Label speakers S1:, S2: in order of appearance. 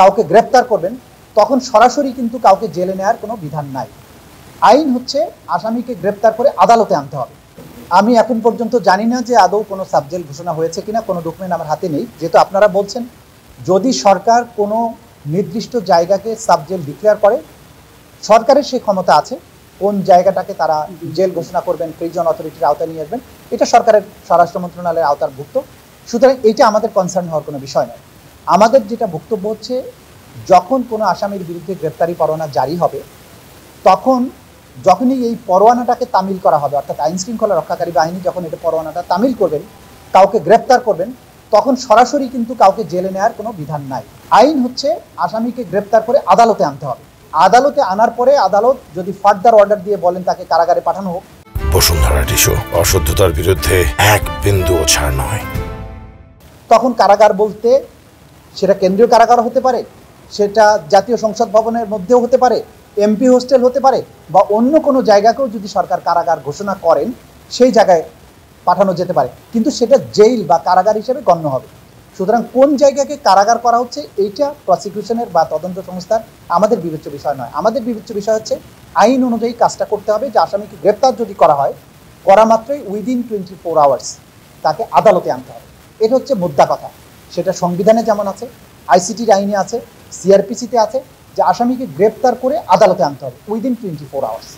S1: কাউকে গ্রেপ্তার করবেন তখন সরাসরি কিন্তু কাউকে জেলে নেওয়ার কোনো বিধান নাই। আইন হচ্ছে আসামিকে গ্রেপ্তার করে আদালতে আনতে হবে। আমি এখন পর্যন্ত জানি না যে আদৌ কোনো সাবজেল ঘোষণা হয়েছে কিনা, কোনো ডকুমেন্ট আমার হাতে নেই। যেহেতু আপনারা বলছেন যদি সরকার কোনো নির্দিষ্ট জায়গাকে সাবজেল ডিক্লেয়ার করে, সরকারের সেই ক্ষমতা আছে কোন জায়গাটাকে তারা জেল ঘোষণা করবেন, প্রিজন অথরিটির আওতায় নিয়ে আসবেন, এটা সরকারের স্বরাষ্ট্র মন্ত্রণালয়ের আওতাভুক্ত। সুতরাং এটা আমাদের কনসার্ন হওয়ার কোনো বিষয় নয়। আমাদের যেটা বক্তব্য হচ্ছে, যখন কোনো আসামির বিরুদ্ধে গ্রেপ্তারি পরোয়ানা জারি হবে, তখন যখনই এই পরোয়ানাটাকে তামিল করা হবে, অর্থাৎ আইন শৃঙ্খলা রক্ষাকারী বাহিনী যখন এটা পরোয়ানাটা তামিল করবেন, কাউকে গ্রেপ্তার করবেন, তখন সরাসরি কিন্তু কাউকে জেলে নেওয়ার কোনো বিধান নাই। আইন হচ্ছে আসামিকে গ্রেপ্তার করে আদালতে আনতে হবে। আদালতে আনার পরে আদালত যদি ফার্দার অর্ডার দিয়ে বলেন তাকে কারাগারে পাঠানো হোক।
S2: বসুন্ধরা টিস্যু, অশুদ্ধতার বিরুদ্ধে এক বিন্দুও ছাড় নয়।
S1: তখন কারাগার বলতে সেটা কেন্দ্রীয় কারাগার হতে পারে, সেটা জাতীয় সংসদ ভবনের মধ্যেও হতে পারে, এমপি হোস্টেল হতে পারে, বা অন্য কোনো জায়গাকেও যদি সরকার কারাগার ঘোষণা করেন সেই জায়গায় পাঠানো যেতে পারে, কিন্তু সেটা জেল বা কারাগার হিসেবে গণ্য হবে। সুতরাং কোন জায়গাকে কারাগার করা হচ্ছে এইটা প্রসিকিউশনের বা তদন্ত সংস্থার আমাদের বিবেচ্য বিষয় নয়। আমাদের বিবেচ্য বিষয় হচ্ছে আইন অনুযায়ী কাজটা করতে হবে, যে আসামিকে গ্রেপ্তার যদি করা হয়, করা মাত্রই উইদিন 24 আওয়ার্স তাকে আদালতে আনতে হবে। এটা হচ্ছে মুদ্রা কথা। সেটা সংবিধানে যেমন আছে, আইসিটির আইনে আছে, সিআরপিসিতে আছে, যে আসামিকে গ্রেপ্তার করে আদালতে আনতে হবে উইদিন 24 আওয়ার্স।